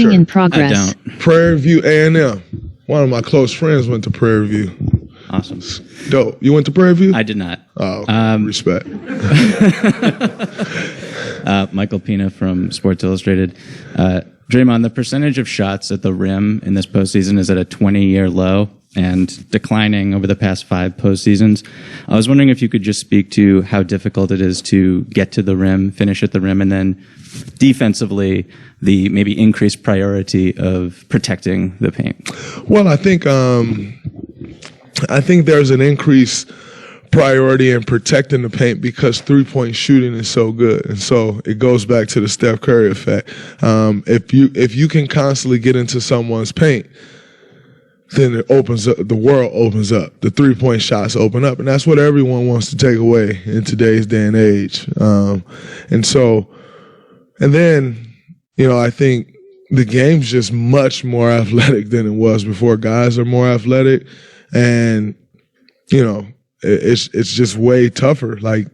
Recording in progress. I don't. Prairie View A&M. One of my close friends went to Prairie View. Awesome. Dope. You went to Prairie View? I did not. Oh, respect. Michael Pina from Sports Illustrated. Draymond, the percentage of shots at the rim in this postseason is at a 20-year low and declining over the past 5 postseasons. I was wondering if you could just speak to how difficult it is to get to the rim, finish at the rim, and then defensively, the maybe increased priority of protecting the paint. Well, I think there's an increased priority in protecting the paint because three-point shooting is so good, and so it goes back to the Steph Curry effect. If you can constantly get into someone's paint, then it opens up. The world opens up. The three-point shots open up, and that's what everyone wants to take away in today's day and age. And then, I think the game's just much more athletic than it was before. Guys are more athletic, and it's just way tougher. Like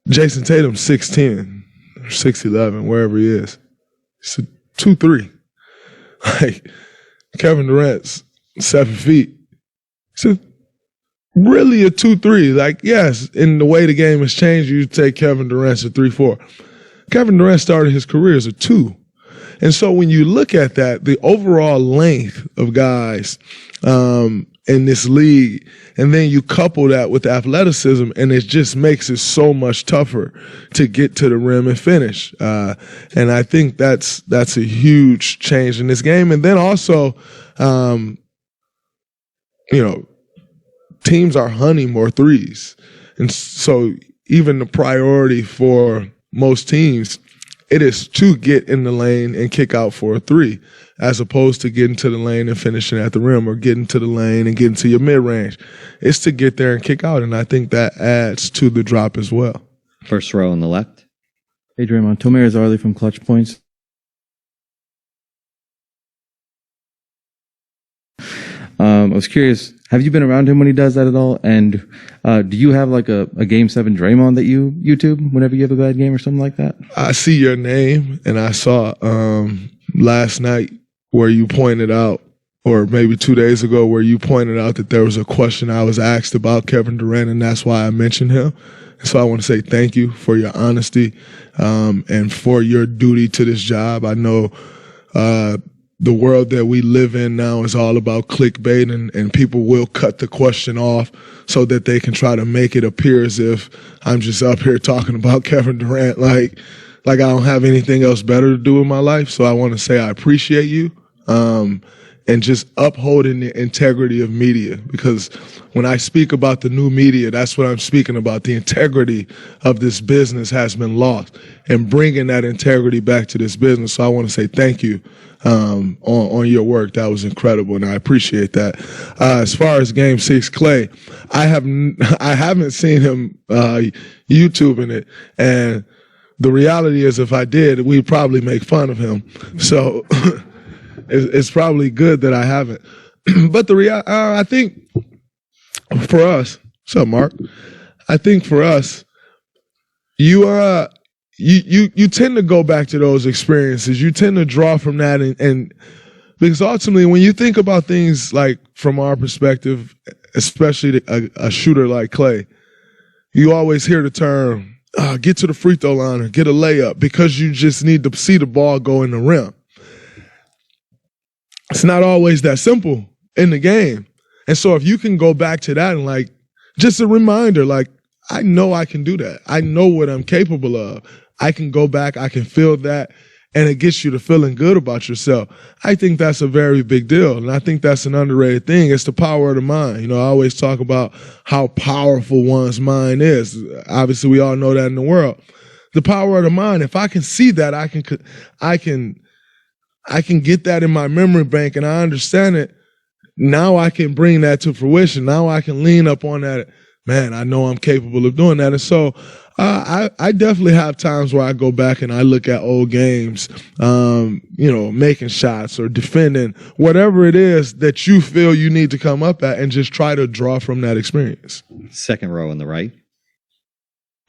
Jason Tatum's 6'10", or 6'11", wherever he is. It's a 2-3. Like Kevin Durant's 7 feet. It's really a 2-3. Like, yes, in the way the game has changed, you take Kevin Durant's a 3-4. Kevin Durant started his career as a 2. And so when you look at that, the overall length of guys in this league, and then you couple that with athleticism, and it just makes it so much tougher to get to the rim and finish. And I think that's a huge change in this game. And then also, teams are hunting more threes. And so even the priority for most teams, it is to get in the lane and kick out for a 3, as opposed to getting to the lane and finishing at the rim, or getting to the lane and getting to your mid-range. It's to get there and kick out, and I think that adds to the drop as well. First row on the left. Hey, Draymond. Tomer Zarley from Clutch Points. I was curious, have you been around him when he does that at all? And do you have like a Game 7 Draymond that you YouTube whenever you have a bad game or something like that? I see your name, and I saw last night where you pointed out, or maybe 2 days ago, where you pointed out that there was a question I was asked about Kevin Durant, and that's why I mentioned him. So I want to say thank you for your honesty and for your duty to this job. I know the world that we live in now is all about clickbait, and people will cut the question off so that they can try to make it appear as if I'm just up here talking about Kevin Durant like I don't have anything else better to do in my life. So I want to say I appreciate you and just upholding the integrity of media, because when I speak about the new media, that's what I'm speaking about. The integrity of this business has been lost, and bringing that integrity back to this business. So I want to say thank you on your work. That was incredible, and I appreciate that. As far as Game 6 Clay, I haven't seen him YouTubing it, and the reality is if I did, we'd probably make fun of him. So it's probably good that I haven't. But I think for us, what's up, Mark? I think for us, you tend to go back to those experiences. You tend to draw from that, and because ultimately, when you think about things like from our perspective, especially a shooter like Clay, you always hear the term, get to the free throw line or get a layup, because you just need to see the ball go in the rim. It's not always that simple in the game. And so if you can go back to that and like, just a reminder, like, I know I can do that. I know what I'm capable of. I can go back, I can feel that, and it gets you to feeling good about yourself. I think that's a very big deal, and I think that's an underrated thing. It's the power of the mind. I always talk about how powerful one's mind is. Obviously, we all know that in the world. The power of the mind, if I can see that, I can get that in my memory bank, and I understand it. Now I can bring that to fruition. Now I can lean up on that. Man, I know I'm capable of doing that. And so I definitely have times where I go back and I look at old games, making shots or defending, whatever it is that you feel you need to come up at, and just try to draw from that experience. Second row on the right.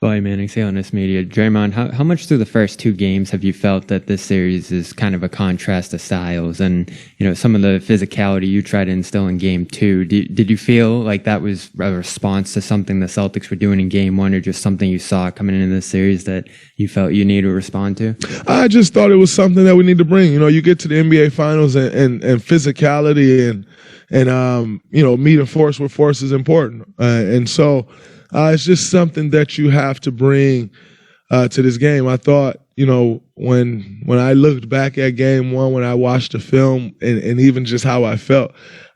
Boy, Manning, CLNS Media. Draymond, how much through the first two games have you felt that this series is kind of a contrast of styles and, some of the physicality you tried to instill in game two? Did you feel like that was a response to something the Celtics were doing in game one or just something you saw coming into this series that you felt you needed to respond to? I just thought it was something that we need to bring. You get to the NBA Finals and physicality and meeting force with force is important. And so it's just something that you have to bring to this game. I thought, when I looked back at game one, when I watched the film and even just how I felt,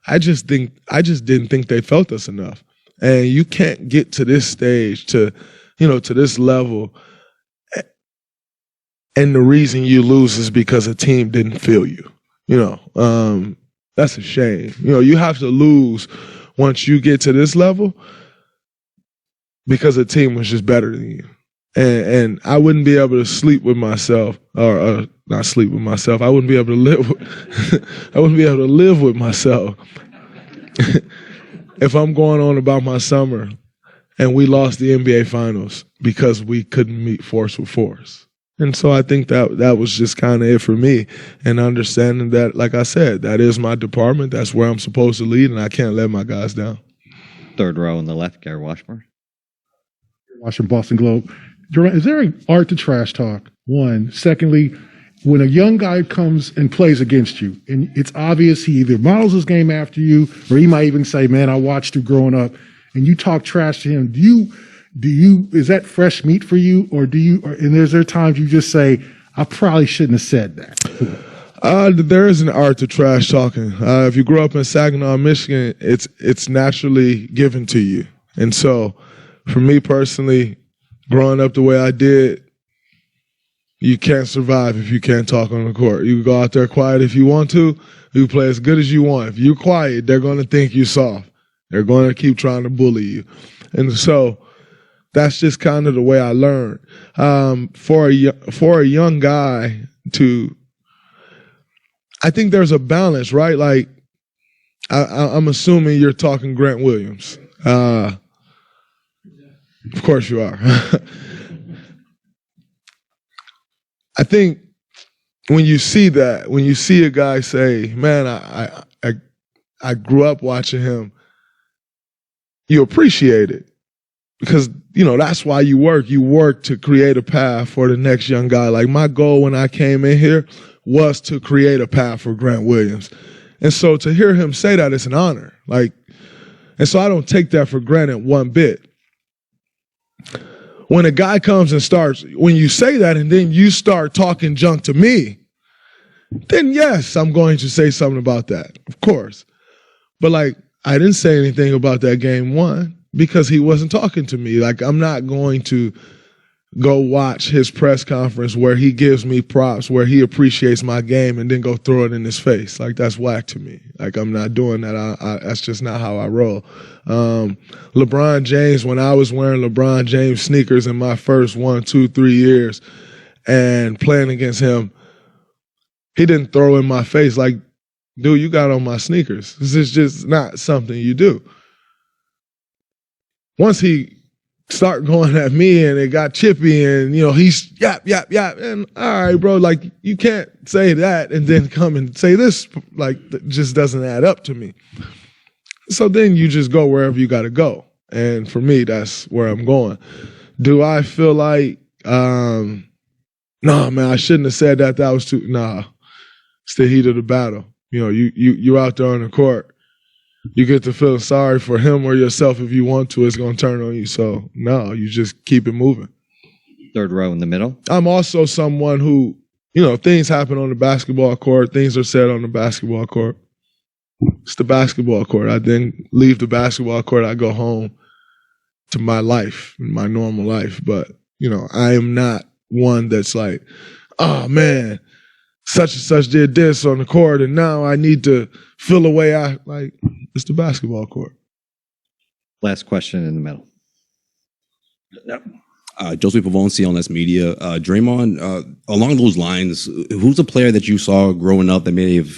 I just didn't think they felt us enough. And you can't get to this stage to this level. And the reason you lose is because a team didn't feel you. That's a shame. You have to lose once you get to this level because a team was just better than you. And I wouldn't be able to sleep with myself or not sleep with myself. I wouldn't be able to live I wouldn't be able to live with myself if I'm going on about my summer and we lost the NBA Finals because we couldn't meet force with force. And so I think that was just kind of it for me, and understanding that, like I said, that is my department. That's where I'm supposed to lead, and I can't let my guys down. Third row on the left, Gary Washburn. Watching Boston Globe. Is there an art to trash talk? One. Secondly, when a young guy comes and plays against you, and it's obvious he either models his game after you, or he might even say, man, I watched you growing up, and you talk trash to him, is that fresh meat for you, and is there times you just say, I probably shouldn't have said that? There is an art to trash talking. If you grew up in Saginaw, Michigan, it's naturally given to you. And so, for me personally, growing up the way I did, you can't survive if you can't talk on the court. You can go out there quiet if you want to. You play as good as you want. If you're quiet, they're going to think you're soft. They're going to keep trying to bully you. And so that's just kind of the way I learned. For a young guy I think there's a balance, right? Like, I'm assuming you're talking Grant Williams. Of course you are. I think when you see a guy say, man, I grew up watching him, you appreciate it. Because, that's why you work. You work to create a path for the next young guy. Like, my goal when I came in here was to create a path for Grant Williams. And so to hear him say that, it's an honor. And so I don't take that for granted one bit. When a guy comes and when you say that and then you start talking junk to me, then yes, I'm going to say something about that, of course. But I didn't say anything about that game one because he wasn't talking to me. I'm not going to go watch his press conference where he gives me props, where he appreciates my game, and then go throw it in his face. That's whack to me. I'm not doing that. That's just not how I roll. LeBron James, when I was wearing LeBron James sneakers in my first 1, 2, 3 years and playing against him, he didn't throw in my face dude, you got on my sneakers. This is just not something you do. Once he start going at me and it got chippy and, he's yap, and all right, bro, you can't say that and then come and say this, that just doesn't add up to me. So then you just go wherever you got to go. And for me, that's where I'm going. Do I feel like, no, man, I shouldn't have said that. That was too, nah, it's the heat of the battle. You're out there on the court. You get to feel sorry for him or yourself if you want to. It's going to turn on you. So, no, you just keep it moving. Third row in the middle. I'm also someone who, things happen on the basketball court. Things are said on the basketball court. It's the basketball court. I then leave the basketball court. I go home to my life, my normal life. But, I am not one that's like, oh, man, such and such did this on the court, and now I need to feel a way. It's the basketball court. Last question in the middle. Joseph Pavone, CLNS Media. Draymond, along those lines, who's a player that you saw growing up that may have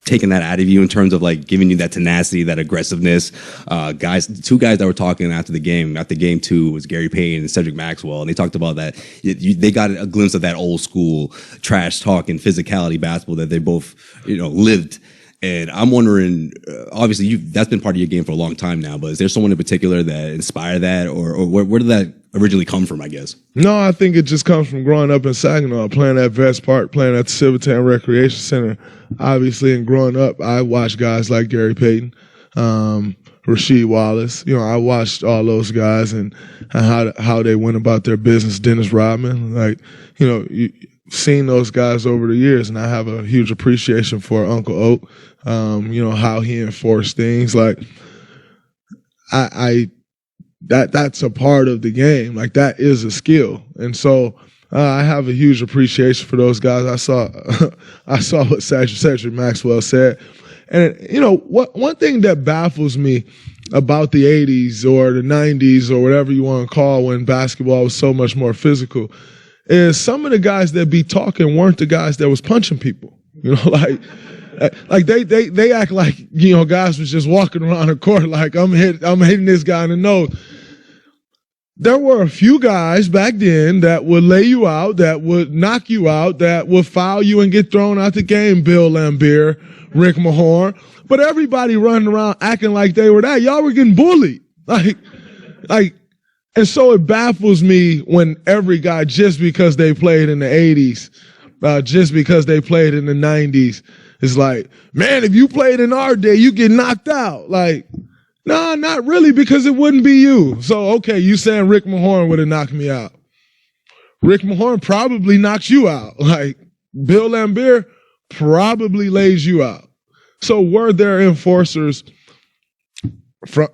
taken that out of you in terms of like giving you that tenacity, that aggressiveness? Two guys that were talking after game 2 was Gary Payton and Cedric Maxwell, and they talked about that. They got a glimpse of that old school trash talk and physicality basketball that they both, lived. And I'm wondering, obviously, that's been part of your game for a long time now, but is there someone in particular that inspired that, or where did that originally come from, I guess? No, I think it just comes from growing up in Saginaw, playing at Vest Park, playing at the Silvertown Recreation Center. Obviously, and growing up, I watched guys like Gary Payton, Rasheed Wallace. I watched all those guys and how they went about their business. Dennis Rodman, seen those guys over the years, and I have a huge appreciation for Uncle Oak. How he enforced things. Like that's a part of the game. Like that is a skill, and so I have a huge appreciation for those guys. I saw what Cedric Maxwell said, and one thing that baffles me about the '80s or the '90s or whatever you want to call when basketball was so much more physical is some of the guys that be talking weren't the guys that was punching people. Like they act like guys was just walking around the court like I'm hitting this guy in the nose. There were a few guys back then that would lay you out, that would knock you out, that would foul you and get thrown out the game. Bill Laimbeer, Rick Mahorn, but everybody running around acting like they were that. Y'all were getting bullied, and so it baffles me when every guy, just because they played in the '80s, just because they played in the '90s. It's like, man, if you played in our day, you get knocked out. Like, no, not really, because it wouldn't be you. So, okay, you saying Rick Mahorn would have knocked me out. Rick Mahorn probably knocks you out. Like, Bill Laimbeer probably lays you out. So were there enforcers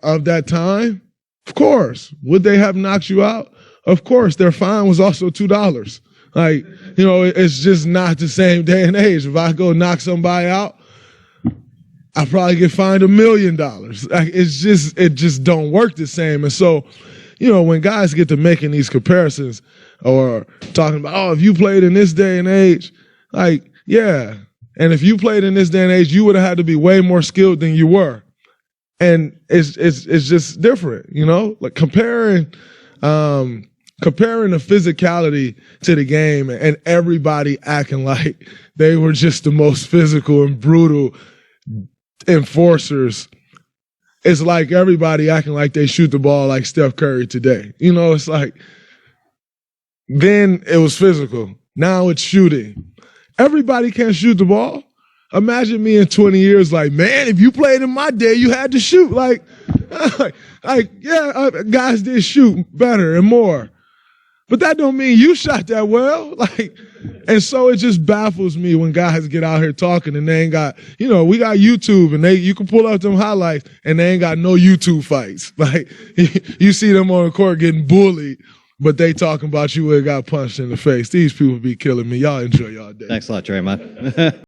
of that time? Of course. Would they have knocked you out? Of course. Their fine was also $2. Like, it's just not the same day and age. If I go knock somebody out, I probably get fined $1 million. Like, it just don't work the same. And so, when guys get to making these comparisons or talking about, if you played in this day and age, like, yeah. And if you played in this day and age, you would have had to be way more skilled than you were. And it's just different, like comparing the physicality to the game and everybody acting like they were just the most physical and brutal enforcers. It's like everybody acting like they shoot the ball like Steph Curry today. It's like, then it was physical. Now it's shooting. Everybody can't shoot the ball. Imagine me in 20 years like, man, if you played in my day, you had to shoot. Guys did shoot better and more. But that don't mean you shot that well. And so it just baffles me when guys get out here talking and they ain't got, we got YouTube and you can pull up them highlights and they ain't got no YouTube fights. Like you see them on the court getting bullied, but they talking about you who got punched in the face. These people be killing me. Y'all enjoy y'all day. Thanks a lot, Draymond.